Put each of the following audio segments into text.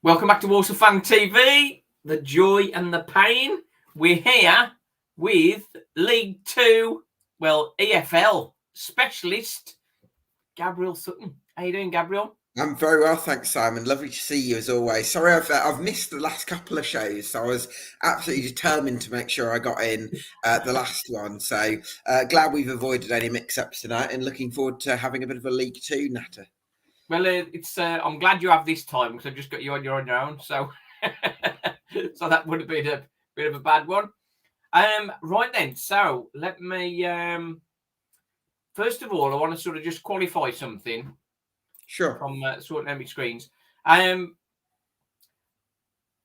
Welcome back to Walsall Fan TV, the joy and the pain. We're here with League Two, EFL specialist, Gabriel Sutton. How you doing, Gabriel? I'm very well, thanks, Simon. Lovely to see you as always. Sorry, I've missed the last couple of shows, so I was absolutely determined to make sure I got in the last one. So glad we've avoided any mix-ups tonight, and looking forward to having a bit of a League Two natter. Well, I'm glad you have this time because I've just got you on your own. So, so that would have been a bit of a bad one. Right then. So let me. First of all, I want to sort of just qualify something. Sure. From sorting out my screens. At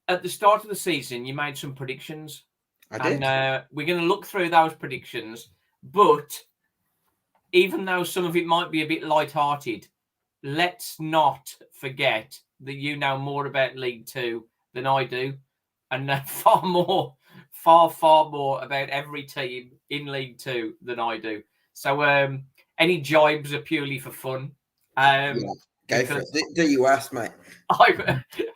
the start of the season, you made some predictions. I did. And we're going to look through those predictions. But even though some of it might be a bit light-hearted, let's not forget that you know more about League Two than I do, and far more about every team in League Two than I do. So any jibes are purely for fun. Yeah, go for it. Do your worst, mate.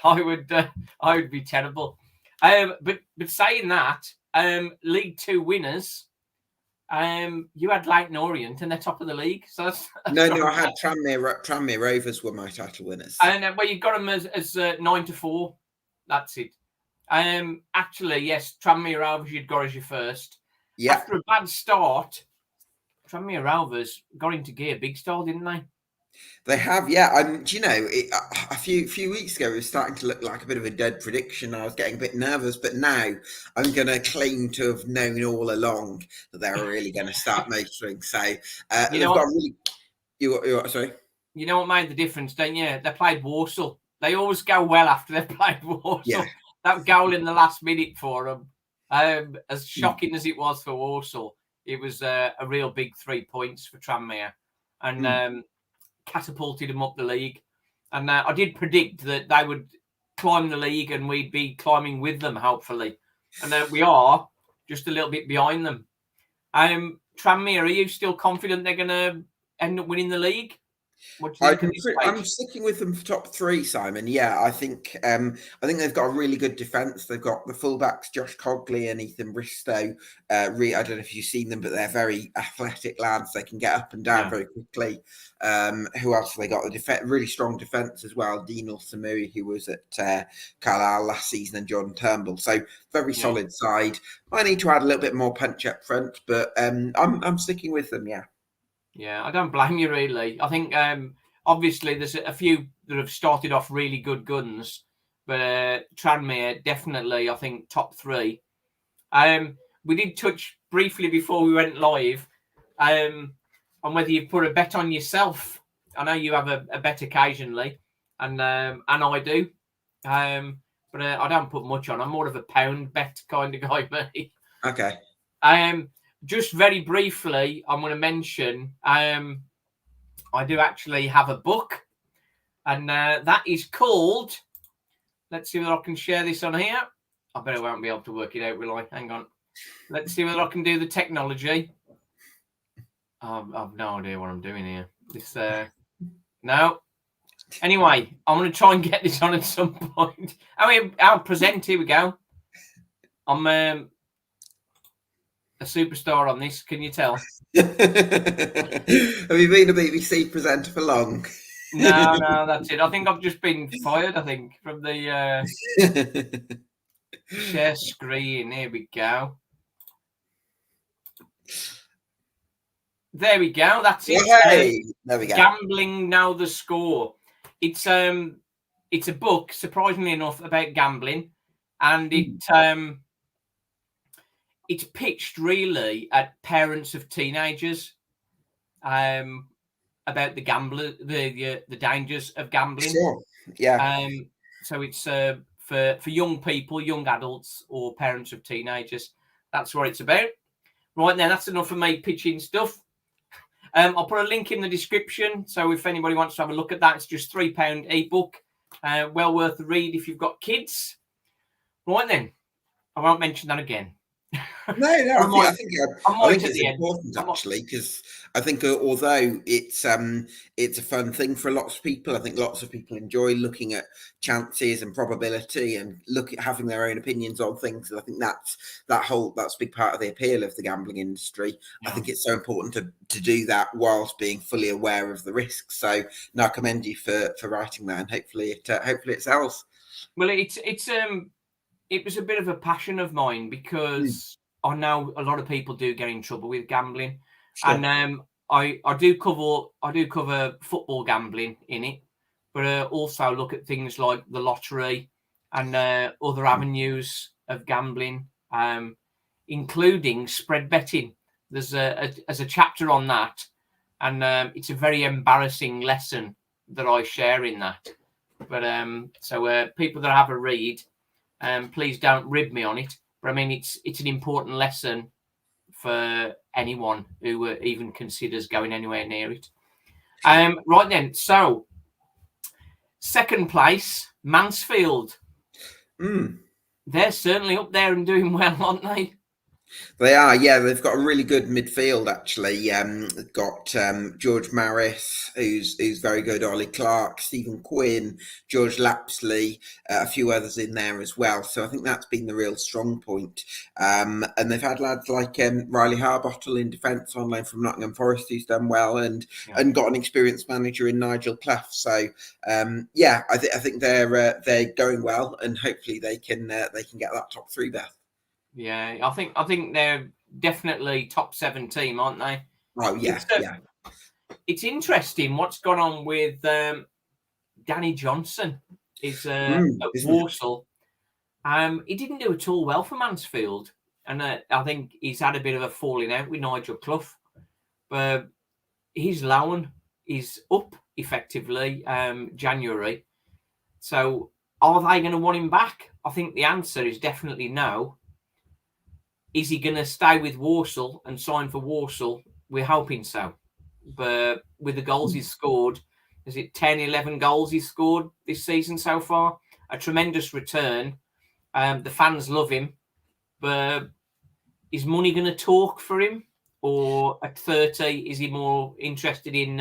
I would be terrible. But saying that, League Two winners. You had Leighton Orient and they're top of the league. So that's No, I had Tranmere Rovers were my title winners. And you got them as 9-4. That's it. Actually, yes, Tranmere Rovers you'd got as your first. Yeah. After a bad start, Tranmere Rovers got into gear big style, didn't they? They have, yeah. Do you know, a few weeks ago, it was starting to look like a bit of a dead prediction. I was getting a bit nervous, but now I'm going to claim to have known all along that they were really going to start motoring. So you know what? Sorry. You know what made the difference, don't you? They played Walsall. They always go well after they've played Walsall. Yeah. That goal in the last minute for them, as shocking as it was for Walsall, it was a real big 3 points for Tranmere. And catapulted them up the league, and I did predict that they would climb the league and we'd be climbing with them, hopefully, and we are just a little bit behind them. Tranmere, are you still confident they're going to end up winning the league? I'm sticking with them for top three, Simon. Yeah, I think they've got a really good defence. They've got the fullbacks Josh Cogley and Ethan Bristow. I don't know if you've seen them, but they're very athletic lads. They can get up and down very quickly. Who else have they got? Really strong defence as well. Dino Samui, who was at Carlisle last season, and John Turnbull. So very solid side. I need to add a little bit more punch up front, but I'm sticking with them. Yeah. Yeah, I don't blame you, really. I think, obviously, there's a few that have started off really good guns, but Tranmere, definitely, I think, top three. We did touch briefly before we went live on whether you put a bet on yourself. I know you have a bet occasionally, and I do, but I don't put much on. I'm more of a pound bet kind of guy, mate. Okay. Just very briefly, I'm going to mention I do actually have a book, and that is called, let's see whether I can share this on here. I bet I won't be able to work it out, will I? Hang on. Let's see whether I can do the technology. I've no idea what I'm doing here. This no. Anyway, I'm going to try and get this on at some point. I'll present. Here we go. I'm a superstar on this, can you tell? Have you been a BBC presenter for long? No, that's it. I think I've just been fired, from the share screen. Here we go. There we go. That's it. Hey, there we go. Gambling Now the Score. It's a book, surprisingly enough, about gambling, and it's pitched really at parents of teenagers about the gambler, the dangers of gambling. Sure. Yeah. So it's for young people, young adults, or parents of teenagers. That's what it's about. Right now, that's enough for me pitching stuff. I'll put a link in the description. So if anybody wants to have a look at that, it's just £3 ebook. Well worth the read if you've got kids. Right then, I won't mention that again. No, I think it's important actually, because I think although it's a fun thing for lots of people, I think lots of people enjoy looking at chances and probability and having their own opinions on things. And I think that's a big part of the appeal of the gambling industry. Yeah. I think it's so important to do that whilst being fully aware of the risks. So no, I commend you for writing that, and hopefully it sells. Well, it was a bit of a passion of mine, because I know a lot of people do get in trouble with gambling, sure. And I do cover football gambling in it, but also look at things like the lottery and other avenues of gambling, including spread betting. There's a chapter on that, and it's a very embarrassing lesson that I share in that. But so people that have a read, please don't rib me on it. But I mean, it's an important lesson for anyone who even considers going anywhere near it. Right then, so second place, Mansfield. They're certainly up there and doing well, aren't they? They are, yeah. They've got a really good midfield, actually. Got George Maris, who's very good, Ollie Clark, Stephen Quinn, George Lapsley, a few others in there as well. So I think that's been the real strong point. And they've had lads like Riley Harbottle in defence on loan from Nottingham Forest, who's done well, and got an experienced manager in Nigel Clough. So yeah, I think they're going well, and hopefully they can get that top three berth. Yeah, I think they're definitely top 7 team, aren't they? Oh yeah, It's interesting what's gone on with Danny Johnson. Is at Walsall. He didn't do at all well for Mansfield, and I think he's had a bit of a falling out with Nigel Clough. But his loan is up effectively January. So are they going to want him back? I think the answer is definitely no. Is he going to stay with Walsall and sign for Walsall? We're hoping so. But with the goals he's scored, is it 10, 11 goals he's scored this season so far? A tremendous return. The fans love him. But is money going to talk for him? Or at 30, is he more interested in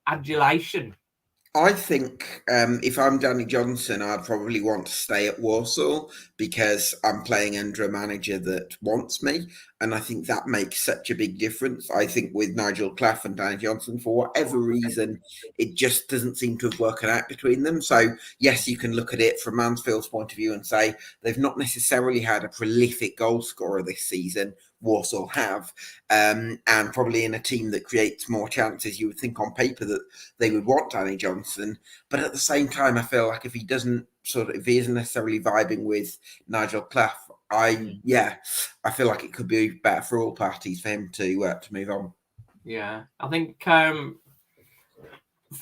adulation? I think if I'm Danny Johnson, I'd probably want to stay at Walsall, because I'm playing under a manager that wants me. And I think that makes such a big difference. I think with Nigel Clough and Danny Johnson, for whatever reason, it just doesn't seem to have worked out between them. So yes, you can look at it from Mansfield's point of view and say they've not necessarily had a prolific goal scorer this season. Walsall have, and probably in a team that creates more chances, you would think on paper that they would want Danny Johnson. But at the same time, I feel like if he isn't necessarily vibing with Nigel Clough, I feel like it could be better for all parties for him to move on. Yeah, I think for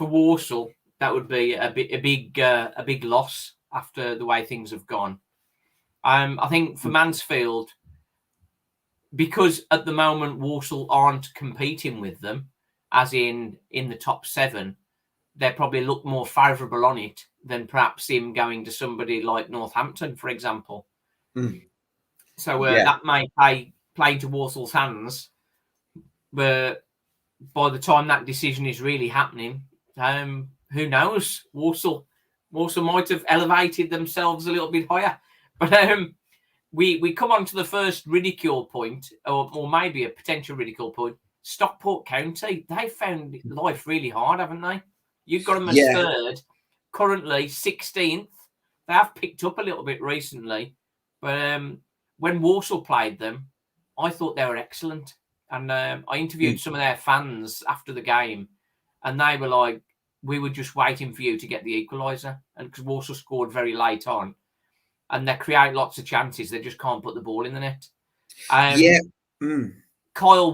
Walsall that would be a big loss after the way things have gone. I think for Mansfield, because at the moment Walsall aren't competing with them, as in the top 7, they probably look more favourable on it than perhaps him going to somebody like Northampton, for example. So that may play into Walsall's hands. But by the time that decision is really happening, who knows? Walsall might have elevated themselves a little bit higher. But we come on to the first ridicule point, or maybe a potential ridicule point. Stockport County, they found life really hard, haven't they? You've got them as third, currently 16th. They have picked up a little bit recently, but when Walsall played them, I thought they were excellent. And I interviewed some of their fans after the game, and they were like, we were just waiting for you to get the equaliser. And because Walsall scored very late on, and they create lots of chances, they just can't put the ball in the net. Kyle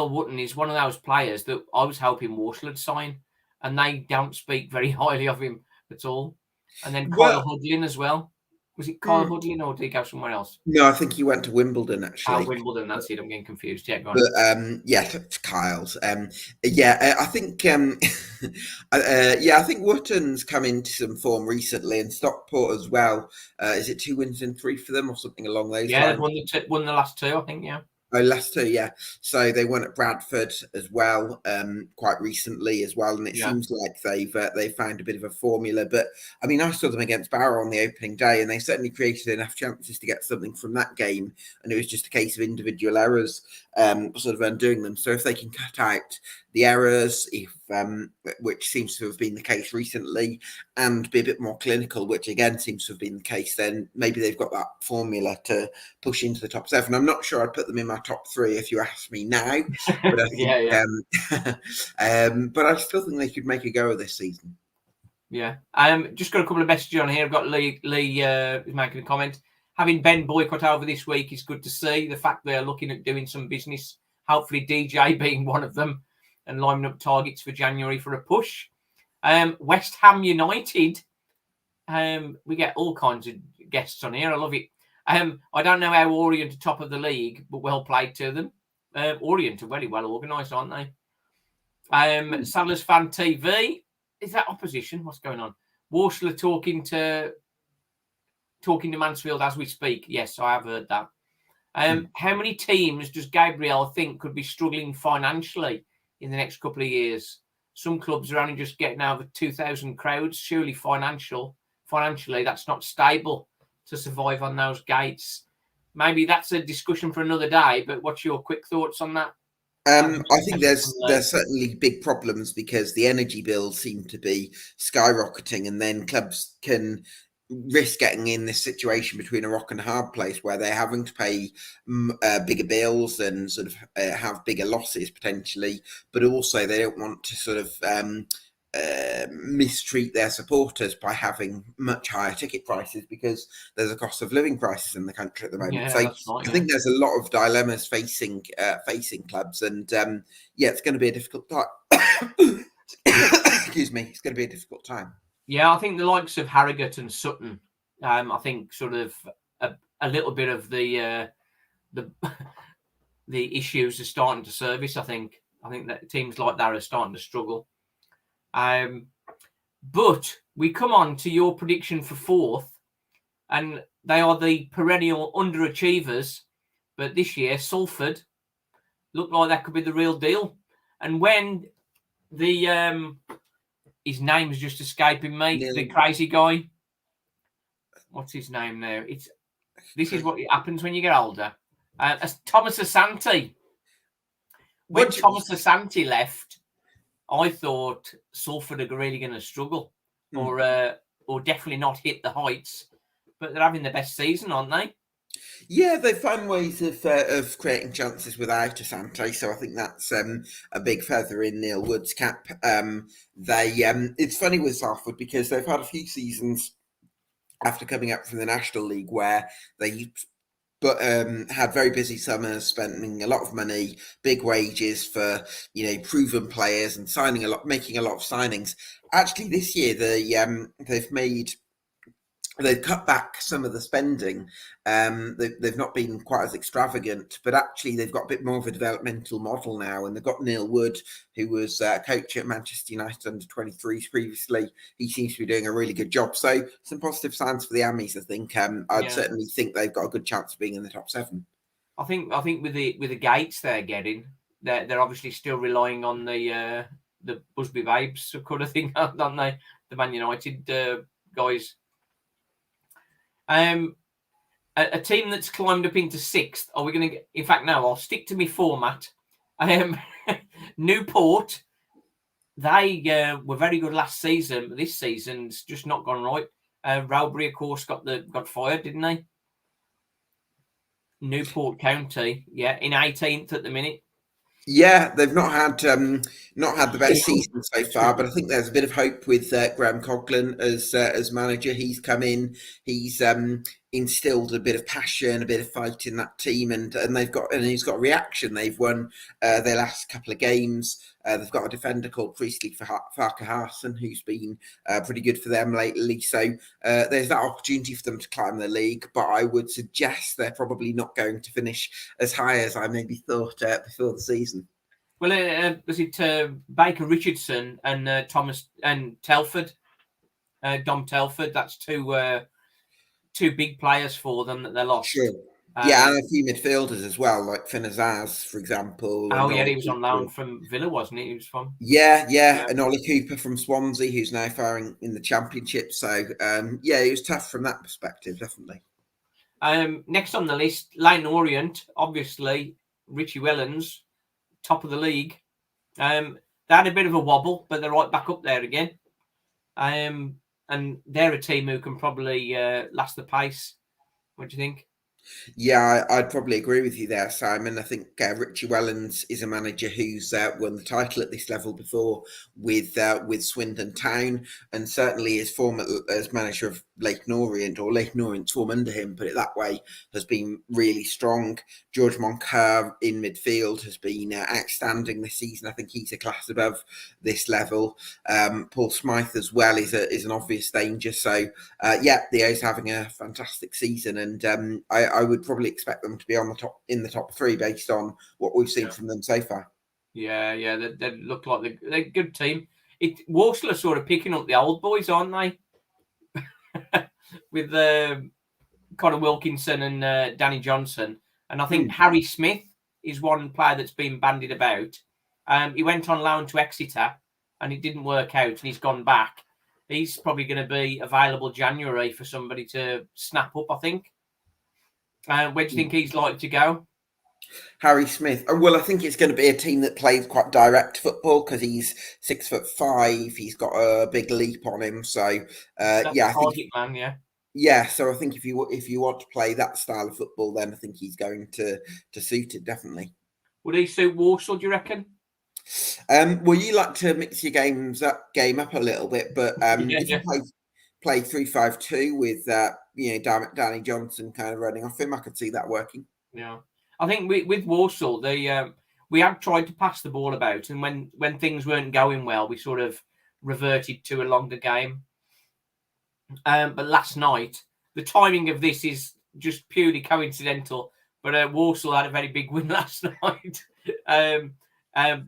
Wootton is one of those players that I was hoping Walsall would sign, and they don't speak very highly of him at all. And then Kyle Hudlin as well. Was it Kyle Hudlin or did he go somewhere else? No, I think he went to Wimbledon actually. Wimbledon, that's it. I'm getting confused. Yeah, go on. But yeah, it's Kyle's. Yeah, I think I think Wotton's come into some form recently, and Stockport as well. Is it 2 wins in 3 for them or something along those lines? Yeah, they've won the last 2, I think. Yeah. Oh, Leicester, yeah. So they won at Bradford as well, quite recently as well, and it seems like they've found a bit of a formula. But I mean, I saw them against Barrow on the opening day, and they certainly created enough chances to get something from that game, and it was just a case of individual errors, sort of undoing them. So if they can cut out the errors, which seems to have been the case recently, and be a bit more clinical, which again seems to have been the case, then maybe they've got that formula to push into the top 7. I'm not sure I'd put them in my top 3 if you ask me now, but I think, but I still think they could make a go of this season. Yeah. Just got a couple of messages on here. I've got Lee is making a comment. Having Ben boycott over this week is good to see. The fact they're looking at doing some business, hopefully DJ being one of them, and lining up targets for January for a push. West Ham United. We get all kinds of guests on here. I love it. I don't know how Orient are top of the league, but well played to them. Orient are very well organised, aren't they? Salah's Fan TV. Is that opposition? What's going on? Walsall talking to Mansfield as we speak. Yes, I have heard that. How many teams does Gabriel think could be struggling financially in the next couple of years? Some clubs are only just getting over 2,000 crowds. Surely financially, that's not stable to survive on those gates. Maybe that's a discussion for another day, but what's your quick thoughts on that? I think there's certainly big problems because the energy bills seem to be skyrocketing, and then clubs can risk getting in this situation between a rock and a hard place where they're having to pay bigger bills and sort of have bigger losses potentially, but also they don't want to sort of mistreat their supporters by having much higher ticket prices because there's a cost of living crisis in the country at the moment. Yeah, so right, I think there's a lot of dilemmas facing clubs, and it's going to be a difficult time. Excuse me, it's going to be a difficult time. Yeah, I think the likes of Harrogate and Sutton, I think sort of a little bit of the issues are starting to surface. I think that teams like that are starting to struggle. But we come on to your prediction for 4th, and they are the perennial underachievers. But this year, Salford look like that could be the real deal. And when the his name is just escaping me, the crazy guy. What's his name now? This is what happens when you get older. Thomas Asante. When Thomas Asante left, I thought Salford are really going to struggle, or definitely not hit the heights. But they're having the best season, aren't they? Yeah, they find ways of creating chances without Asante, so I think that's a big feather in Neil Wood's cap. It's funny with Salford because they've had a few seasons after coming up from the National League where they had very busy summers, spending a lot of money, big wages for proven players, and making a lot of signings. Actually, this year they've cut back some of the spending. They've not been quite as extravagant, but actually they've got a bit more of a developmental model now. And they've got Neil Wood, who was a coach at Manchester United under 23s previously. He seems to be doing a really good job. So some positive signs for the Ammies, I think. I'd certainly think they've got a good chance of being in the top 7. I think with the gates they're getting, they're obviously still relying on the Busby Babes kind of thing, don't they? The Man United guys. A team that's climbed up into 6th. Are we going to get? In fact, no. I'll stick to my format. Newport. They were very good last season. But this season's just not gone right. Rowbury, of course, got fired, didn't they? Newport County, in 18th at the minute. Yeah, they've not had the best season so far, but I think there's a bit of hope with Graham Coughlin as manager. He's come in. He's instilled a bit of passion, a bit of fight in that team, and he's got a reaction. They've won their last couple of games. They've got a defender called Priestley Farquharson, who's been pretty good for them lately. So there's that opportunity for them to climb the league, but I would suggest they're probably not going to finish as high as I maybe thought before the season. Well, was it Baker Richardson and Thomas and Telford, Dom Telford? That's two big players for them that they lost. Sure. Yeah, and a few midfielders as well, like Finazaz, for example. Oh, yeah, he was on loan from Villa, wasn't he? He was from. Yeah. And Ollie Cooper from Swansea, who's now firing in the Championship. So, yeah, it was tough from that perspective, definitely. Next on the list, Leyton Orient, obviously, Richie Wellens, top of the league. They had a bit of a wobble, but they're right back up there again. And they're a team who can probably last the pace. What do you think? Yeah, I'd probably agree with you there, Simon. I think Richie Wellens is a manager who's won the title at this level before with Swindon Town, and certainly his form as manager of Leyton Orient, or Leyton Orient's form under him, put it that way, has been really strong. George Moncur in midfield has been outstanding this season. I think he's a class above this level. Paul Smythe as well is an obvious danger. So yeah, the O's having a fantastic season, and I would probably expect them to be in the top three based on what we've seen from them so far. Yeah, they look like they're a good team. Walsall are sort of picking up the old boys, aren't they? With Conor Wilkinson and Danny Johnson, and I think Harry Smith is one player that's been bandied about. He went on loan to Exeter, and it didn't work out, and he's gone back. He's probably going to be available January for somebody to snap up, I think. Where do you think he's likely to go? Harry Smith. Well, I think it's going to be a team that plays quite direct football because he's 6'5". He's got a big leap on him. So yeah, I think man, yeah. Yeah, so I think if you want to play that style of football, then I think he's going to suit it, definitely. Would he suit Walsall, do you reckon? Well, you like to mix your game up a little bit, but if you play 3-5-2 with Danny Johnson kind of running off him, I could see that working. Yeah, I think with Walsall, we had tried to pass the ball about, and when things weren't going well, we sort of reverted to a longer game. But last night, the timing of this is just purely coincidental. But Walsall had a very big win last night.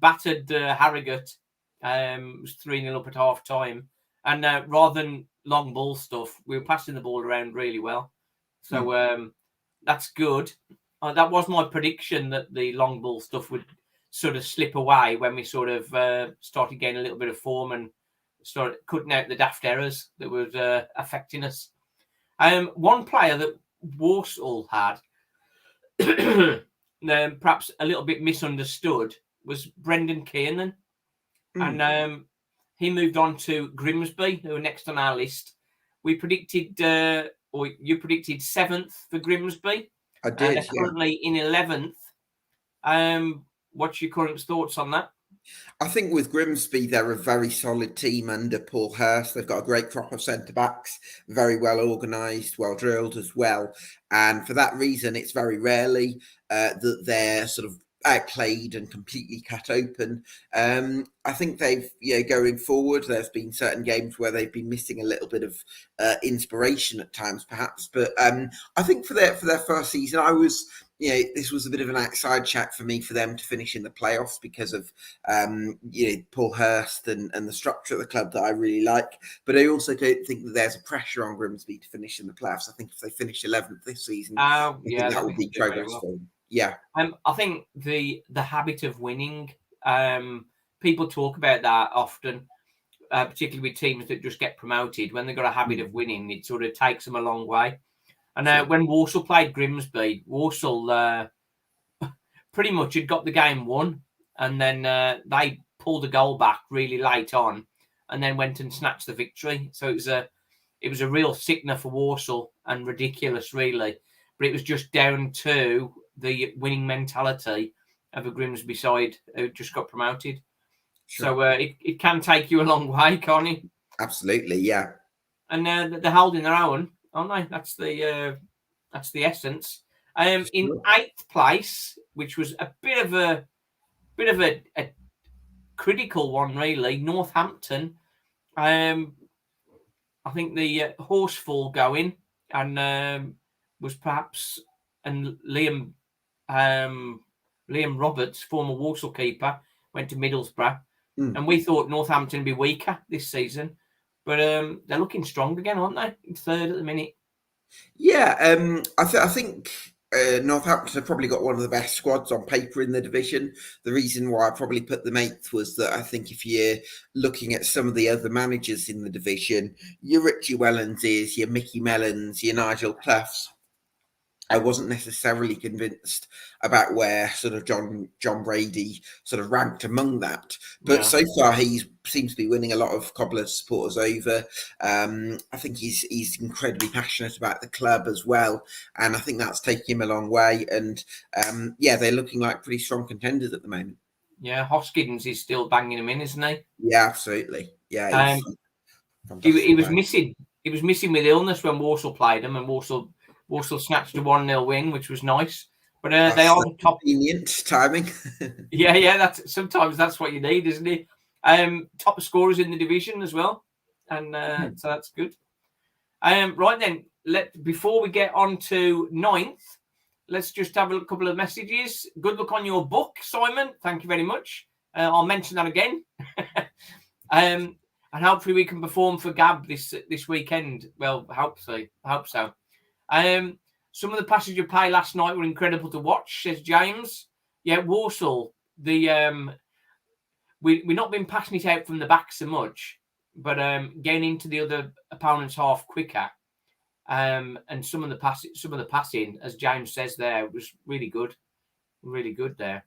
Battered Harrogate. It was 3-0 up at half time. And rather than long ball stuff, we were passing the ball around really well. So that's good. That was my prediction, that the long ball stuff would sort of slip away when we sort of started getting a little bit of form and started cutting out the daft errors that was affecting us. One player that Walsall had, perhaps a little bit misunderstood, was Brendan Kiernan. And he moved on to Grimsby, who were next on our list. We predicted, or you predicted 7th for Grimsby. I did. They're currently in 11th. What's your current thoughts on that? I think with Grimsby, they're a very solid team under Paul Hurst. They've got a great crop of centre-backs, very well organised, well drilled as well. And for that reason, it's very rarely that they're sort of outplayed and completely cut open. I think they've, going forward, there's been certain games where they've been missing a little bit of inspiration at times, perhaps. But I think for their first season, this was a bit of an outside chat for me for them to finish in the playoffs because of Paul Hurst and the structure of the club that I really like. But I also don't think that there's a pressure on Grimsby to finish in the playoffs. I think if they finish 11th this season, I think that would be progress for them. Yeah. I think the habit of winning, people talk about that often, particularly with teams that just get promoted. When they've got a habit of winning, it sort of takes them a long way. And when Walsall played Grimsby, Walsall pretty much had got the game won, and then they pulled a goal back really late on, and then went and snatched the victory. So it was a real sickener for Walsall and ridiculous, really. But it was just down to the winning mentality of a Grimsby side who just got promoted. Sure. So it can take you a long way, can't it? Absolutely, yeah. And they're holding their own. aren't they? That's the essence. In 8th place, which was a bit of a critical one, really, Northampton. I think the Horsefall going and was perhaps, and Liam Roberts, former Walsall keeper, went to Middlesbrough, and we thought Northampton would be weaker this season, but they're looking strong again, aren't they? In 3rd at the minute. Yeah, I think Northampton have probably got one of the best squads on paper in the division. The reason why I probably put them 8th was that I think if you're looking at some of the other managers in the division, your Richie Wellandses, your Mickey Mellons, your Nigel Cloughs, I wasn't necessarily convinced about where sort of John Brady sort of ranked among that. But so far, he seems to be winning a lot of Cobblers supporters over. I think he's incredibly passionate about the club as well. And I think that's taking him a long way. And they're looking like pretty strong contenders at the moment. Yeah, Hoskins is still banging him in, isn't he? Yeah, absolutely. Yeah, he was missing. He was missing with illness when Walsall played him, and Walsall snatched a 1-0 win, which was nice. But they are the top. Convenient timing. yeah. Sometimes that's what you need, isn't it? Top scorers in the division as well, and so that's good. Right then, before we get on to 9th, let's just have a couple of messages. Good luck on your book, Simon. Thank you very much. I'll mention that again. And hopefully we can perform for Gab this weekend. Well, I hope so. Some of the passages of play last night were incredible to watch, says James. Yeah, Walsall. We've not been passing it out from the back so much, but getting into the other opponent's half quicker. And some of the passing, as James says there, was really good there.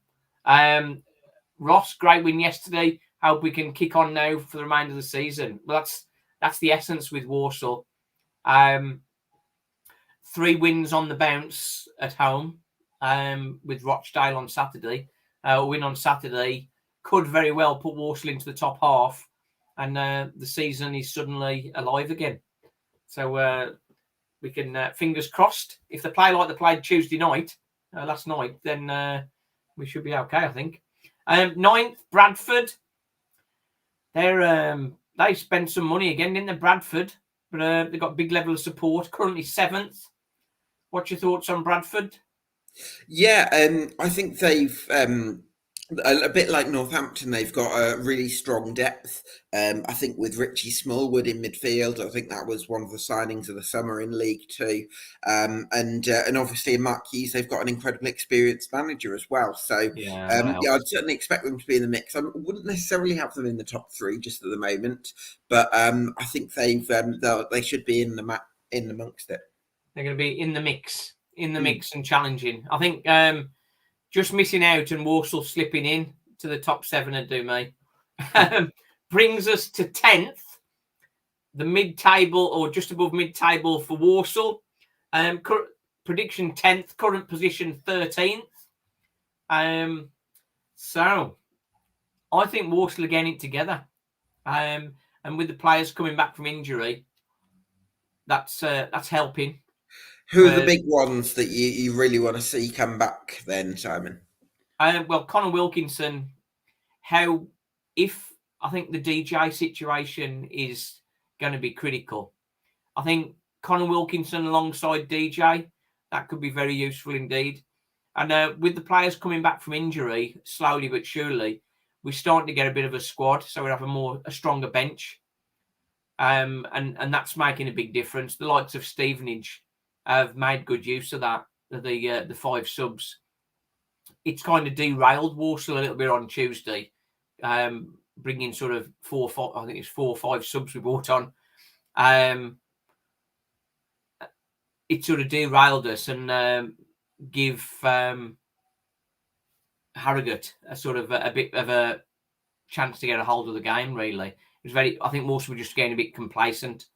Ross, great win yesterday. Hope we can kick on now for the remainder of the season. Well, that's the essence with Walsall. 3 wins on the bounce at home with Rochdale on Saturday. A win on Saturday could very well put Walsall into the top half, and the season is suddenly alive again. So we can, fingers crossed, if they play like they played Tuesday night, last night, then we should be okay, I think. 9th, Bradford. They spent some money again, didn't they, Bradford? But they've got a big level of support. Currently 7th. What's your thoughts on Bradford? Yeah, I think they've a bit like Northampton. They've got a really strong depth. I think with Richie Smallwood in midfield, I think that was one of the signings of the summer in League Two. And obviously in Mark Hughes, they've got an incredibly experienced manager as well. So I'd certainly expect them to be in the mix. I wouldn't necessarily have them in the top 3 just at the moment, but I think they should be in amongst it. They're going to be in the mix and challenging. I think just missing out and Walsall slipping in to the top 7 would do me. Brings us to 10th, the mid-table or just above mid-table for Walsall. Prediction 10th, current position 13th. So I think Walsall are getting it together. And with the players coming back from injury, that's helping. Who are the big ones that you really want to see come back then, Simon? Well, Connor Wilkinson, I think the DJ situation is going to be critical. I think Connor Wilkinson alongside DJ, that could be very useful indeed. And with the players coming back from injury, slowly but surely, we're starting to get a bit of a squad, so we have a stronger bench. And that's making a big difference. The likes of Stevenage have made good use of that, the 5 subs. It's kind of derailed Walsall a little bit on Tuesday, bringing sort of 4 or 5 subs we brought on. It sort of derailed us and give Harrogate a bit of a chance to get a hold of the game, really. I think Walsall were just getting a bit complacent.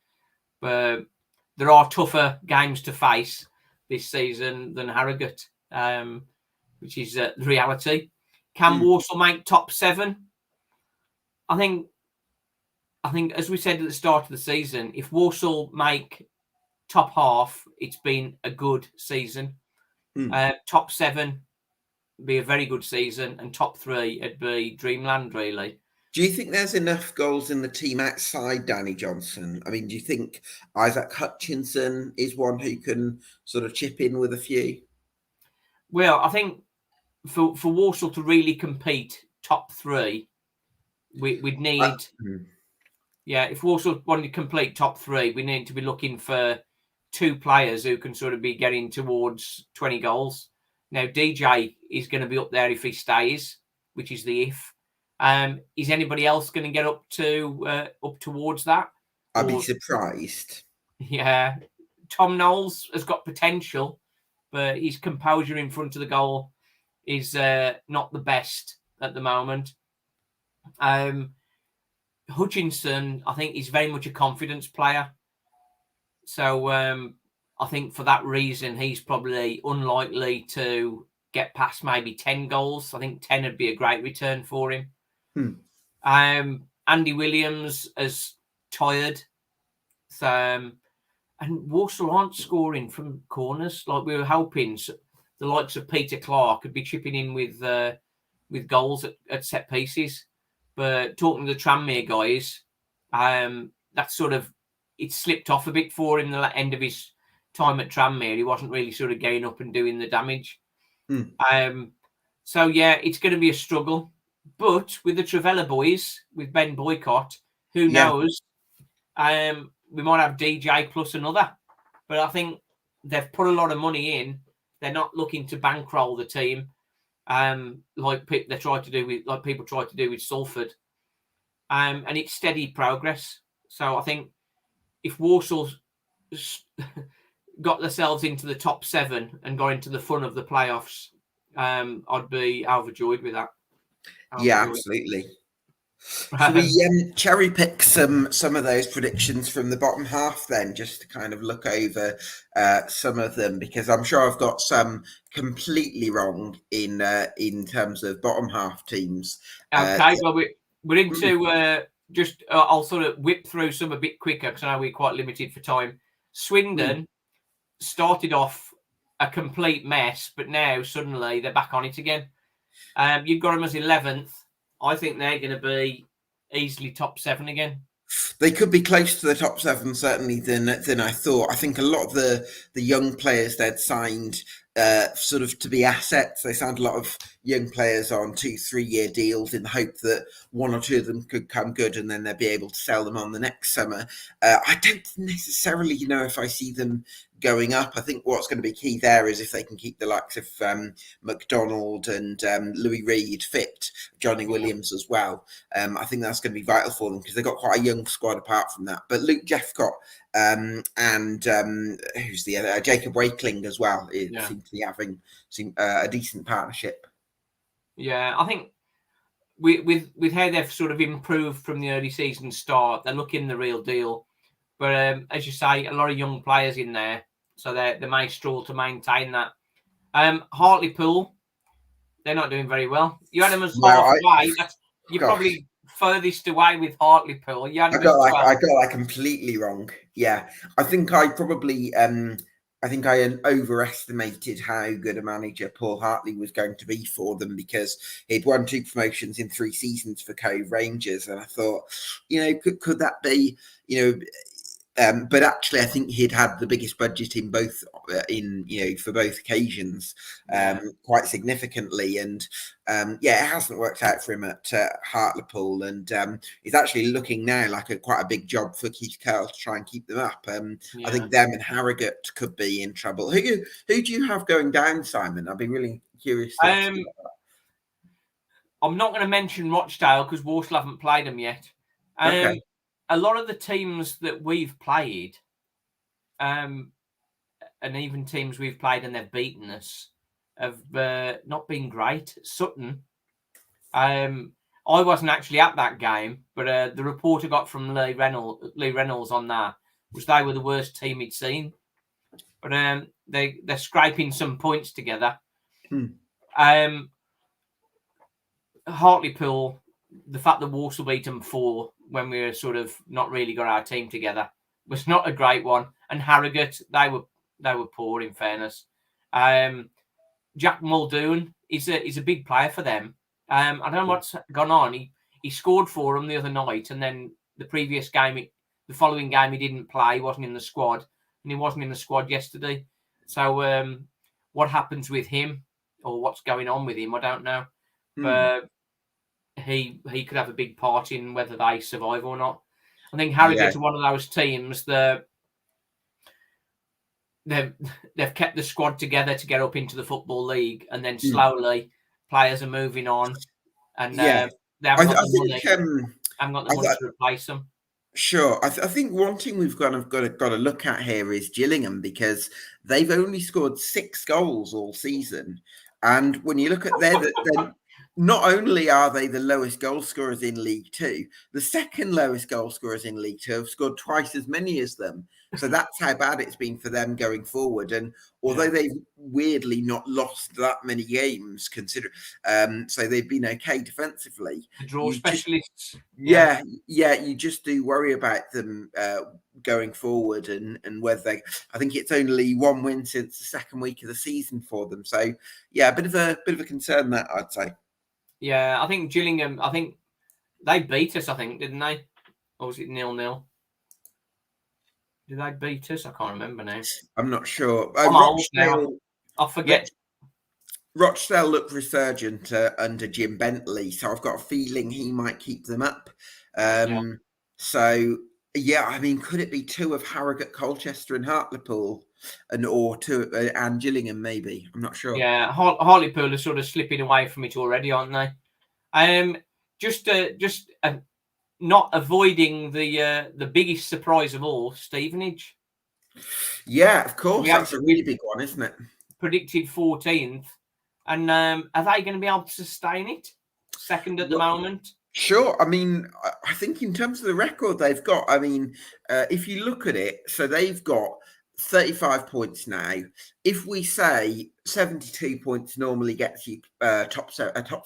But there are tougher games to face this season than Harrogate, which is the reality. Can Walsall make top 7? I think, as we said at the start of the season, if Walsall make top half, it's been a good season. Top 7 be a very good season, and top 3 it'd be dreamland, really. Do you think there's enough goals in the team outside Danny Johnson? I mean, do you think Isaac Hutchinson is one who can sort of chip in with a few? Well, I think for Walsall to really compete top 3, we'd need... if Walsall wanted to complete top 3, we need to be looking for 2 players who can sort of be getting towards 20 goals. Now, DJ is going to be up there if he stays, which is the if. Is anybody else going to get up towards that? I'd be surprised. Yeah. Tom Knowles has got potential, but his composure in front of the goal is not the best at the moment. Hutchinson, I think, is very much a confidence player. So I think for that reason, he's probably unlikely to get past maybe 10 goals. I think 10 would be a great return for him. Andy Williams is tired. So, and Walsall aren't scoring from corners like we were hoping. So the likes of Peter Clark could be chipping in with goals at set pieces. But talking to the Tranmere guys, that's sort of, it slipped off a bit for him the end of his time at Tranmere. He wasn't really sort of getting up and doing the damage. So, yeah, it's going to be a struggle. But with the Travella boys, with Ben Boycott, who knows? We might have DJ plus another. But I think they've put a lot of money in. They're not looking to bankroll the team like they try to do with, people try to do with Salford. And it's steady progress. So I think if Walsall got themselves into the top 7 and got into the fun of the playoffs, I'd be overjoyed with that. Absolutely. Should we cherry pick some of those predictions from the bottom half then, just to kind of look over some of them, because I'm sure I've got some completely wrong in terms of bottom half teams. Okay, well we're into just I'll sort of whip through some a bit quicker because I know we're quite limited for time. Swindon started off a complete mess, but now suddenly they're back on it again. You've got them as 11th. I think they're going to be easily top 7 again. They could be close to the top 7 certainly than I thought. I think a lot of the young players they'd signed sort of to be assets. They signed a lot of young players on 2-3 year deals in the hope that 1 or 2 of them could come good and then they'd be able to sell them on the next summer. I don't necessarily know if I see them going up. I think what's going to be key there is if they can keep the likes of McDonald and Louis Reed fit, Johnny Williams as well. I think that's going to be vital for them because they've got quite a young squad apart from that. But Luke Jeffcott and who's the other? Jacob Wakeling as well. It seems to be having a decent partnership. Yeah, I think with how they've sort of improved from the early season start, they're looking the real deal. But as you say, a lot of young players in there, so they may struggle to maintain that. Hartlepool, they're not doing very well. You had them as halfway. You're probably furthest away with Hartlepool. I got completely wrong. Yeah, I think I probably overestimated how good a manager Paul Hartley was going to be for them because he'd won 2 promotions in 3 seasons for Cove Rangers, and I thought, could that be, but actually, I think he'd had the biggest budget in both, for both occasions, quite significantly. And it hasn't worked out for him at Hartlepool, and it's actually looking now like quite a big job for Keith Curl to try and keep them up. I think them and Harrogate could be in trouble. Who do you have going down, Simon? I'd be really curious. I'm not going to mention Rochdale because Walsall haven't played them yet. Okay. A lot of the teams that we've played, and even teams we've played and they've beaten us, have not been great. Sutton, I wasn't actually at that game, but the report I got from Lee Reynolds on that was they were the worst team he'd seen. But they're scraping some points together. Hartlepool, the fact that Walsall beat them 4 when we were sort of not really got our team together was not a great one. and Harrogate, they were poor in fairness. Jack Muldoon is a big player for them. I don't know what's gone on. He scored for them the other night, and then the following game he didn't play. He wasn't in the squad, and he wasn't in the squad yesterday. So what happens with him, or what's going on with him, I don't know. But he could have a big part in whether they survive or not. I think Harrogate are one of those teams that they've kept the squad together to get up into the Football League, and then slowly players are moving on, and they haven't got the money to replace them. Sure, I think one thing we've got to look at here is Gillingham, because they've only scored 6 goals all season, and when you look at then not only are they the lowest goal scorers in League Two, the second lowest goal scorers in League Two have scored twice as many as them. So that's how bad it's been for them going forward. And although they've weirdly not lost that many games, so they've been okay defensively. The draw specialists. You just do worry about them going forward, and whether I think it's only 1 win since the second week of the season for them. So a bit of a concern, that I'd say. Yeah, I think Gillingham, they beat us, didn't they? Or was it 0-0? Did they beat us? I can't remember now. I'm not sure. I'm old now. I forget. Rochdale looked resurgent under Jim Bentley, so I've got a feeling he might keep them up. So, could it be 2 of Harrogate, Colchester and Hartlepool, or 2 and Gillingham maybe? I'm not sure. Yeah, Hartlepool are sort of slipping away from it already, aren't they? Just not avoiding the biggest surprise of all, Stevenage. Yeah, of course. That's a really big one, isn't it? Predicted 14th. And are they going to be able to sustain it? Second at the moment? Sure. I think in terms of the record they've got, if you look at it, so they've got 35 points now. If we say 72 points normally gets you a top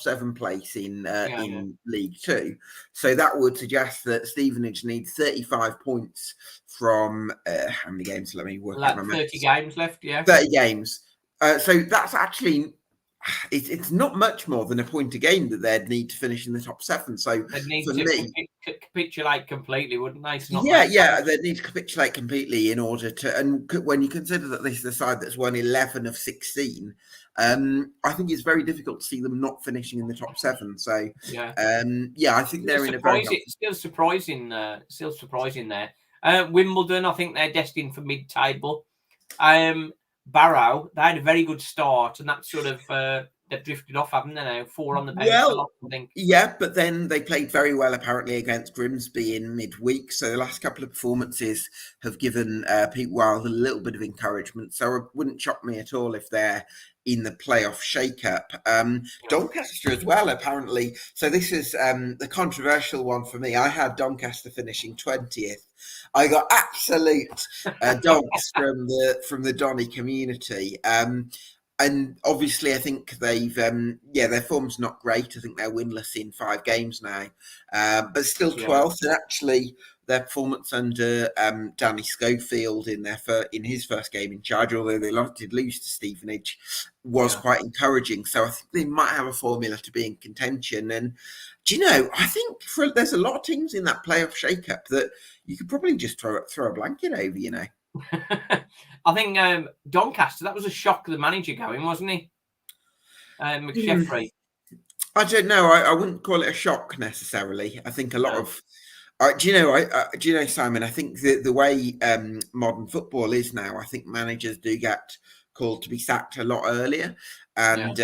7 place in League Two, so that would suggest that Stevenage needs 35 points from how many games? Let me work out my maths. 30 games left. 30 games. So that's actually. It's not much more than a point a game that they'd need to finish in the top 7. So they'd need to capitulate completely, wouldn't they? They'd need to capitulate completely in order to. And when you consider that this is a side that's won 11 of 16, I think it's very difficult to see them not finishing in the top 7. So I think they're in a very still surprising there. Wimbledon, I think they're destined for mid-table. Barrow, they had a very good start, and that's sort of they've drifted off, haven't they? Now 4 on the bench. I think. Yeah, but then they played very well apparently against Grimsby in midweek. So the last couple of performances have given Pete Wild a little bit of encouragement. So it wouldn't shock me at all if they're in the playoff shake-up. Doncaster as well, apparently. So this is the controversial one for me. I had Doncaster finishing 20th. I got absolute dogs from the Donny community. And obviously, I think they've their form's not great. I think they're winless in 5 games now, but still 12th. And actually, their performance under Danny Schofield in his first game in charge, although they did lose to Stevenage, was quite encouraging. So I think they might have a formula to be in contention. And do you know, I think there's a lot of teams in that playoff shake-up that you could probably just throw a blanket over, you know. I think Doncaster, that was a shock of the manager going, wasn't he? McSheffrey. I don't know. I wouldn't call it a shock necessarily. I think a lot of... do you know, Simon, I think the way modern football is now, I think managers do get called to be sacked a lot earlier. And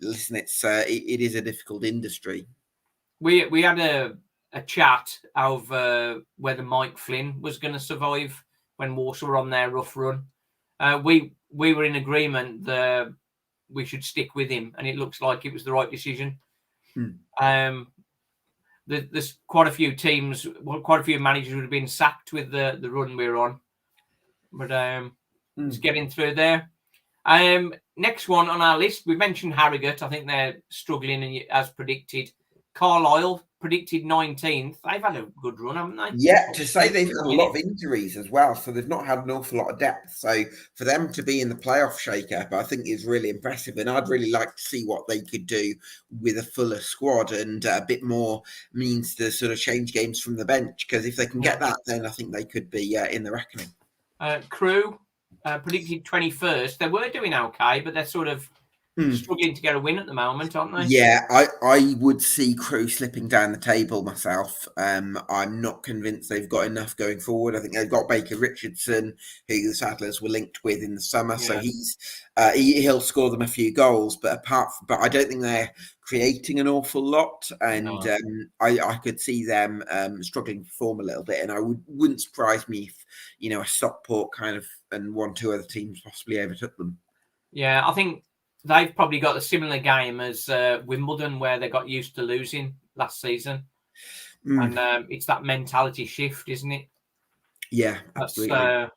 listen, it is a difficult industry. We had a chat of whether Mike Flynn was going to survive when Walsall were on their rough run. We were in agreement that we should stick with him, and it looks like it was the right decision. There's quite a few teams, quite a few managers would have been sacked with the run we're on. But it's getting through there. Next one on our list, we mentioned Harrogate. I think they're struggling, and as predicted. Carlisle, predicted 19th. They've had a good run, haven't they? Yeah, to say they've had a lot of injuries as well, so they've not had an awful lot of depth. So for them to be in the playoff shake-up, I think is really impressive. And I'd really like to see what they could do with a fuller squad and a bit more means to sort of change games from the bench. Because if they can get that, then I think they could be in the reckoning. Crew predicted 21st. They were doing okay, but they're sort of struggling to get a win at the moment, aren't they? Yeah, I would see Crew slipping down the table myself. I'm not convinced they've got enough going forward. I think they've got Baker Richardson, who the Saddlers were linked with in the summer, so he'll score them a few goals. But I don't think they're creating an awful lot, and I could see them struggling to perform a little bit. And I wouldn't surprise me if a Stockport kind of and 1-2 other teams possibly overtook them. Yeah, I think they've probably got a similar game as Wimbledon, where they got used to losing last season. And it's that mentality shift, isn't it? Yeah, absolutely.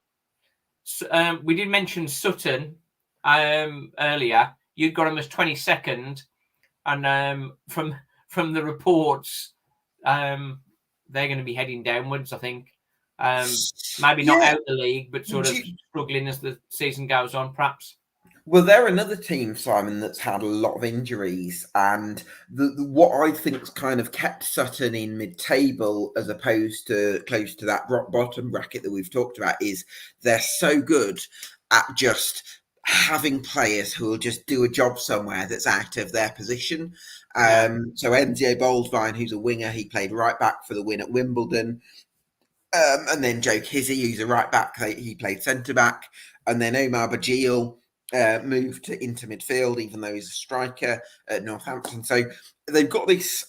We did mention Sutton earlier. You'd got them as 22nd. And from the reports, they're going to be heading downwards, I think. Maybe not out of the league, but sort of struggling as the season goes on, perhaps. Well, they're another team, Simon, that's had a lot of injuries, and what I think's kind of kept Sutton in mid-table as opposed to close to that rock bottom bracket that we've talked about is they're so good at just having players who will just do a job somewhere that's out of their position. So Enzio Boldvine, who's a winger, he played right back for the win at Wimbledon. And then Joe Kizzy, who's a right back, he played centre back. And then Omar Bajil moved into midfield, even though he's a striker at Northampton. So they've got this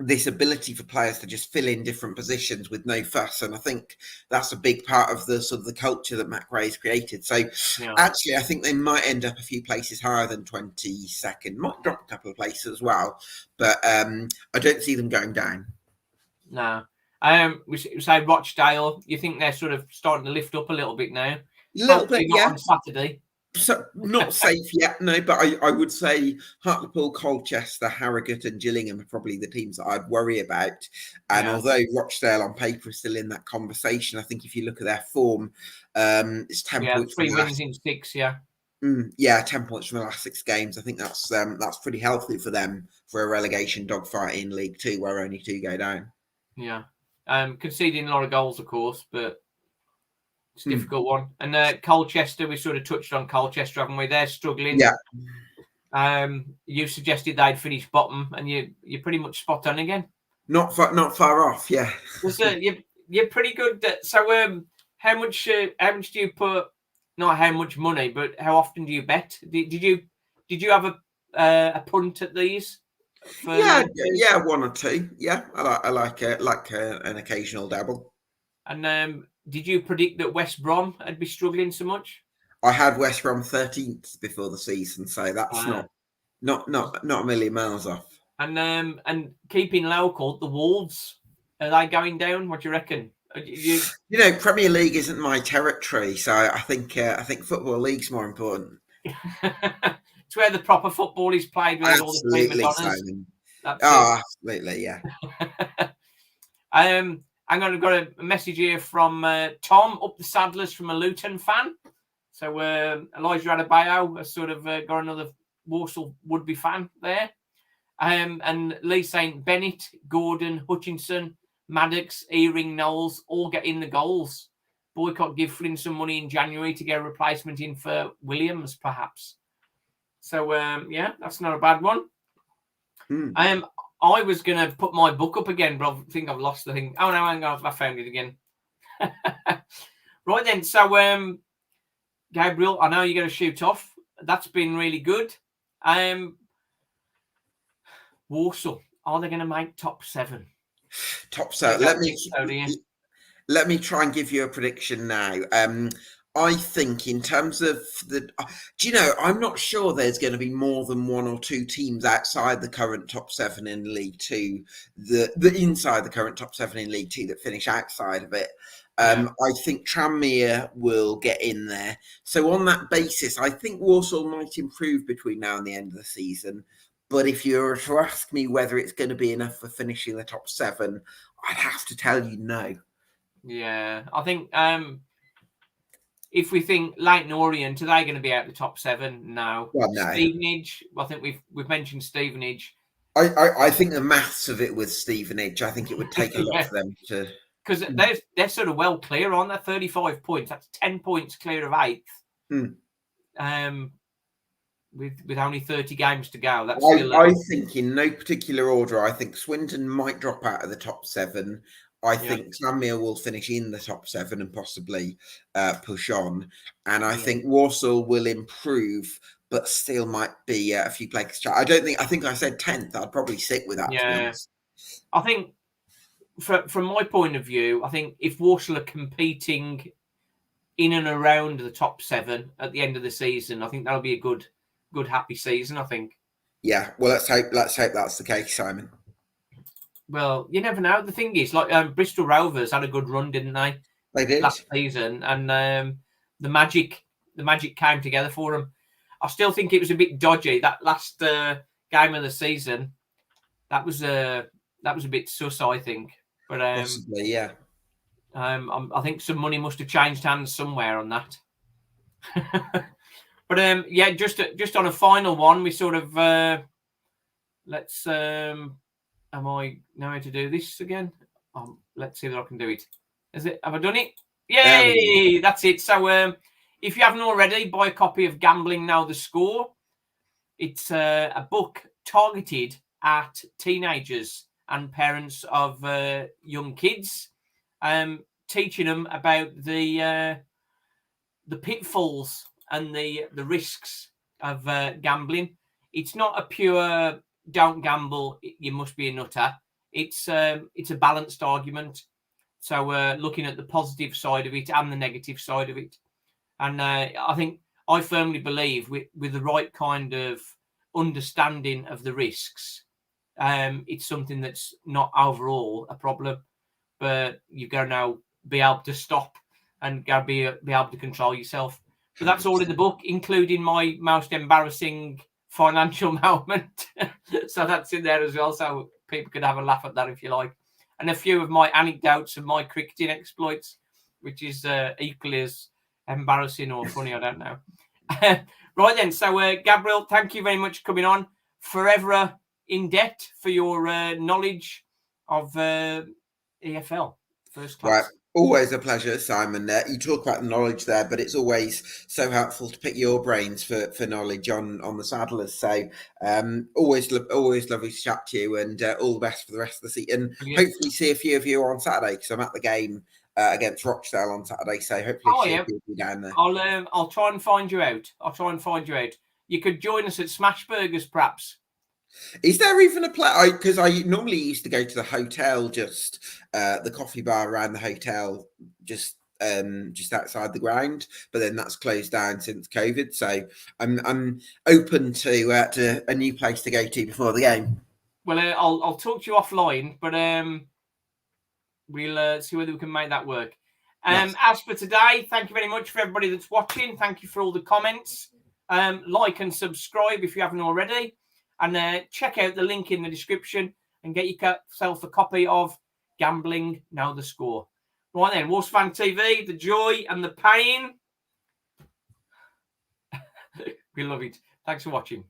this ability for players to just fill in different positions with no fuss, and I think that's a big part of the sort of the culture that Matt Gray's created. So actually, I think they might end up a few places higher than 22nd, might drop a couple of places as well, but I don't see them going down. No. We say Rochdale. You think they're sort of starting to lift up a little bit now? A little bit, yeah. On Saturday. So not safe yet, no, but I would say Hartlepool, Colchester, Harrogate and Gillingham are probably the teams that I'd worry about. And although Rochdale on paper is still in that conversation, I think if you look at their form, it's 10 points. 3 wins in 6, 10 points from the last 6 games. I think that's pretty healthy for them for a relegation dogfight in League 2 where only 2 go down. Yeah. Conceding a lot of goals, of course, but it's a difficult one. And Colchester, we sort of touched on Colchester, haven't we? They're struggling. Yeah. You suggested they'd finish bottom, and you're pretty much spot on again. Not far off, yeah. You're pretty good. So, how much do you put? Not how much money, but how often do you bet? Did you have a punt at these? Yeah, 1 or 2. Yeah, I like an occasional dabble. And did you predict that West Brom would be struggling so much? I had West Brom 13th before the season, so that's not a million miles off. And keeping local, the Wolves, are they going down? What do you reckon? Premier League isn't my territory, so I think Football League's more important. It's where the proper football is played with all the prima donnas. Absolutely, yeah. I'm going to got a message here from Tom up the Saddlers from a Luton fan. So Elijah Adebayo has sort of got another Walsall would-be fan there. And Lee St. Bennett, Gordon, Hutchinson, Maddox, Earing, Knowles all get in the goals. Boycott give Flynn some money in January to get a replacement in for Williams, perhaps. So, that's not a bad one. I was going to put my book up again, but I think I've lost the thing. Oh, no, hang on. I found it again. Right then. So, Gabriel, I know you're going to shoot off. That's been really good. Walsall, are they going to make top 7? Top 7. Let me try and give you a prediction now. I think in terms of I'm not sure there's going to be more than 1 or 2 teams outside the current top 7 in League 2, the inside the current top 7 in League 2 that finish outside of it. I think Tranmere will get in there. So on that basis, I think Walsall might improve between now and the end of the season. But if you were to ask me whether it's going to be enough for finishing the top 7, I'd have to tell you no. Yeah, I think if we think Leighton Orient, are they going to be out the top 7? No. Well, no. Stevenage, I think we've mentioned Stevenage. I think the maths of it with Stevenage, I think it would take a lot for them to... Because they're sort of well clear on that 35 points. That's 10 points clear of 8th. With only 30 games to go. That's I think in no particular order, I think Swindon might drop out of the top 7. I think Tranmere will finish in the top 7 and possibly push on. And I think Walsall will improve, but still might be a few places. I think I said 10th. I'd probably stick with that, to be honest. I think from my point of view, I think if Walsall are competing in and around the top 7 at the end of the season, I think that'll be a good happy season, I think. Yeah, well, let's hope that's the case, Simon. Well, you never know. The thing is, like Bristol Rovers had a good run, didn't they? They did last season, and the magic came together for them. I still think it was a bit dodgy that last game of the season. That was a bit sus, I think. But possibly, yeah. I think some money must have changed hands somewhere on that. But just on a final one, we sort of let's. Am I know how to do this again? Let's see if I can do it. Is it? Have I done it? Yay! That's it. So if you haven't already, buy a copy of Gambling Now the Score. It's a book targeted at teenagers and parents of young kids, teaching them about the pitfalls and the risks of gambling. It's not a pure don't gamble, you must be a nutter. It's a balanced argument. So looking at the positive side of it and the negative side of it. And I firmly believe with the right kind of understanding of the risks, it's something that's not overall a problem, but you've got to now be able to stop and got to be able to control yourself. But that's all in the book, including my most embarrassing financial moment. So that's in there as well. So people could have a laugh at that if you like. And a few of my anecdotes of my cricketing exploits, which is equally as embarrassing or funny, I don't know. Right then, so Gabriel, thank you very much for coming on. Forever in debt for your knowledge of EFL, first class. Right. Always a pleasure, Simon. You talk about the knowledge there, but it's always so helpful to pick your brains for knowledge on the Saddlers. So always lovely to chat to you, and all the best for the rest of the season. And hopefully see a few of you on Saturday, because I'm at the game against Rochdale on Saturday. So hopefully see a few of you down there. I'll try and find you out. You could join us at Smash Burgers, perhaps. Is there even a place? Because I normally used to go to the hotel, just the coffee bar around the hotel, just outside the ground. But then that's closed down since COVID. So I'm open to a new place to go to before the game. Well, I'll talk to you offline, but we'll see whether we can make that work. Nice. As for today, thank you very much for everybody that's watching. Thank you for all the comments. Like and subscribe if you haven't already. And check out the link in the description and get yourself a copy of Gambling Now the Score. Right then, Wolves Fan TV, the joy and the pain. We love it. Thanks for watching.